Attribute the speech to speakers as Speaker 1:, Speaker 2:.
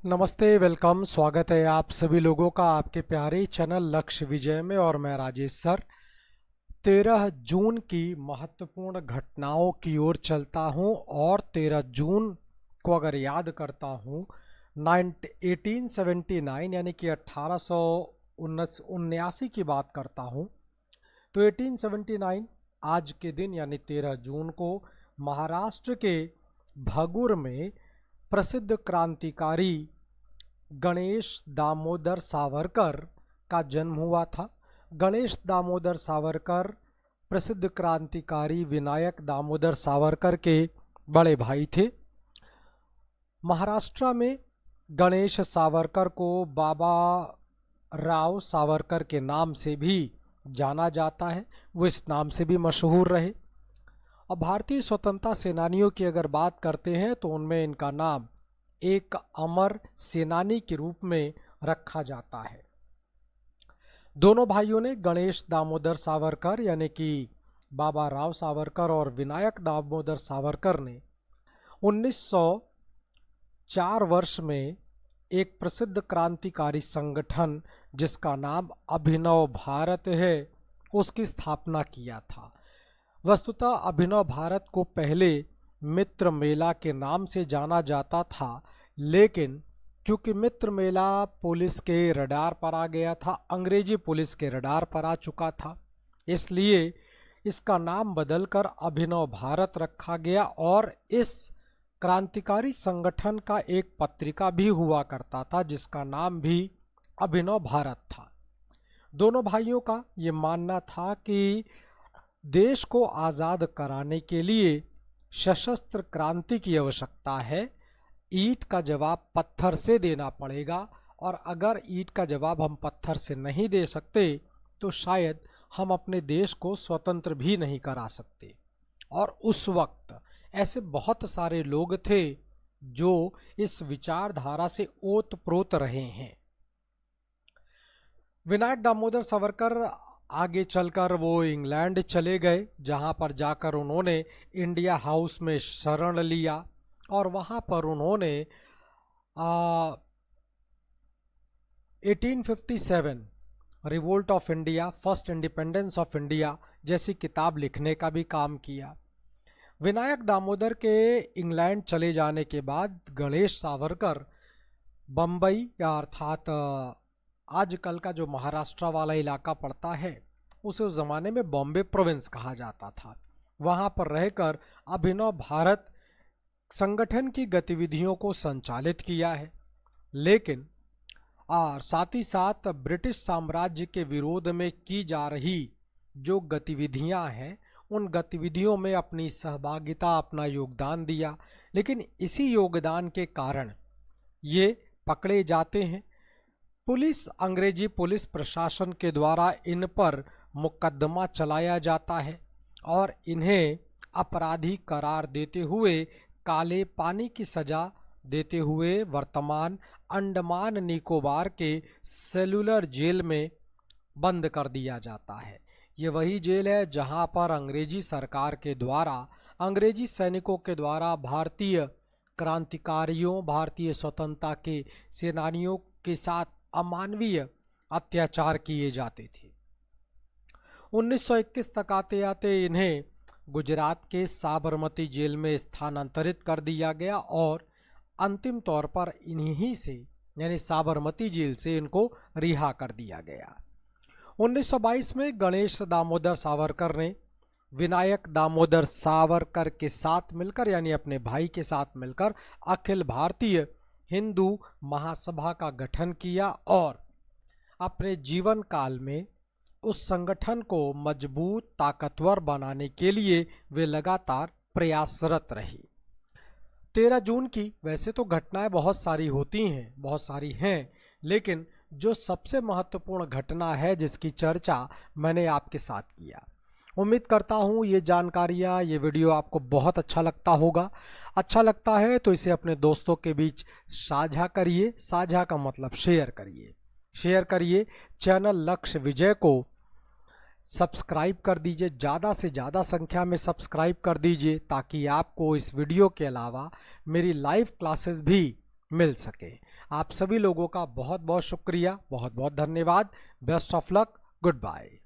Speaker 1: नमस्ते, वेलकम, स्वागत है आप सभी लोगों का आपके प्यारे चैनल लक्ष्य विजय में। और मैं राजेश सर 13 जून की महत्वपूर्ण घटनाओं की ओर चलता हूं। और 13 जून को अगर याद करता हूं 1879 यानी कि 1879 की बात करता हूं, तो 1879 आज के दिन यानी 13 जून को महाराष्ट्र के भगूर में प्रसिद्ध क्रांतिकारी गणेश दामोदर सावरकर का जन्म हुआ था। गणेश दामोदर सावरकर प्रसिद्ध क्रांतिकारी विनायक दामोदर सावरकर के बड़े भाई थे। महाराष्ट्र में गणेश सावरकर को बाबा राव सावरकर के नाम से भी जाना जाता है, वो इस नाम से भी मशहूर रहे। और भारतीय स्वतंत्रता सेनानियों की अगर बात करते हैं तो उनमें इनका नाम एक अमर सेनानी के रूप में रखा जाता है। दोनों भाइयों ने, गणेश दामोदर सावरकर यानी कि बाबा राव सावरकर और विनायक दामोदर सावरकर ने 1904 वर्ष में एक प्रसिद्ध क्रांतिकारी संगठन जिसका नाम अभिनव भारत है उसकी स्थापना किया था। वस्तुतः अभिनव भारत को पहले मित्र मेला के नाम से जाना जाता था, लेकिन क्योंकि मित्र मेला पुलिस के रडार पर आ गया था, अंग्रेजी पुलिस के रडार पर आ चुका था, इसलिए इसका नाम बदलकर अभिनव भारत रखा गया। और इस क्रांतिकारी संगठन का एक पत्रिका भी हुआ करता था जिसका नाम भी अभिनव भारत था। दोनों भाइयों का ये मानना था कि देश को आज़ाद कराने के लिए सशस्त्र क्रांति की आवश्यकता है। ईंट का जवाब पत्थर से देना पड़ेगा, और अगर ईंट का जवाब हम पत्थर से नहीं दे सकते तो शायद हम अपने देश को स्वतंत्र भी नहीं करा सकते। और उस वक्त ऐसे बहुत सारे लोग थे जो इस विचारधारा से ओतप्रोत रहे हैं। विनायक दामोदर सावरकर आगे चलकर वो इंग्लैंड चले गए, जहां पर जाकर उन्होंने इंडिया हाउस में शरण लिया और वहां पर उन्होंने 1857 revolt of India, first independence of India जैसी किताब लिखने का भी काम किया। विनायक दामोदर के इंग्लैंड चले जाने के बाद गणेश सावरकर बम्बई या अर्थात आजकल का जो महाराष्ट्र वाला इलाका पड़ता है उसे उस ज़माने में बॉम्बे प्रोविंस कहा जाता था, वहाँ पर रहकर अभिनव भारत संगठन की गतिविधियों को संचालित किया है। लेकिन और साथ ही साथ ब्रिटिश साम्राज्य के विरोध में की जा रही जो गतिविधियां हैं उन गतिविधियों में अपनी सहभागिता, अपना योगदान दिया। लेकिन इसी योगदान के कारण ये पकड़े जाते हैं। पुलिस, अंग्रेजी पुलिस प्रशासन के द्वारा इन पर मुकदमा चलाया जाता है और इन्हें अपराधी करार देते हुए काले पानी की सजा देते हुए वर्तमान अंडमान निकोबार के सेलुलर जेल में बंद कर दिया जाता है। ये वही जेल है जहां पर अंग्रेजी सरकार के द्वारा, अंग्रेजी सैनिकों के द्वारा भारतीय क्रांतिकारियों, भारतीय स्वतंत्रता के सेनानियों के साथ अमानवीय अत्याचार किए जाते थे। 1921 तक आते आते इन्हें गुजरात के साबरमती जेल में स्थानांतरित कर दिया गया और अंतिम तौर पर इन्हीं से यानी साबरमती जेल से इनको रिहा कर दिया गया। 1922 में गणेश दामोदर सावरकर ने विनायक दामोदर सावरकर के साथ मिलकर यानी अपने भाई के साथ मिलकर अखिल भारतीय हिंदू महासभा का गठन किया और अपने जीवन काल में उस संगठन को मजबूत, ताकतवर बनाने के लिए वे लगातार प्रयासरत रही। 13 जून की वैसे तो घटनाएं बहुत सारी होती हैं, बहुत सारी हैं, लेकिन जो सबसे महत्वपूर्ण घटना है जिसकी चर्चा मैंने आपके साथ किया, उम्मीद करता हूँ ये जानकारियाँ, ये वीडियो आपको बहुत अच्छा लगता होगा। अच्छा लगता है तो इसे अपने दोस्तों के बीच साझा करिए। साझा का मतलब शेयर करिए। शेयर करिए। चैनल लक्ष्य विजय को सब्सक्राइब कर दीजिए, ज़्यादा से ज़्यादा संख्या में सब्सक्राइब कर दीजिए ताकि आपको इस वीडियो के अलावा मेरी लाइव क्लासेस भी मिल सके। आप सभी लोगों का बहुत बहुत शुक्रिया, बहुत बहुत धन्यवाद। Best of luck, good bye.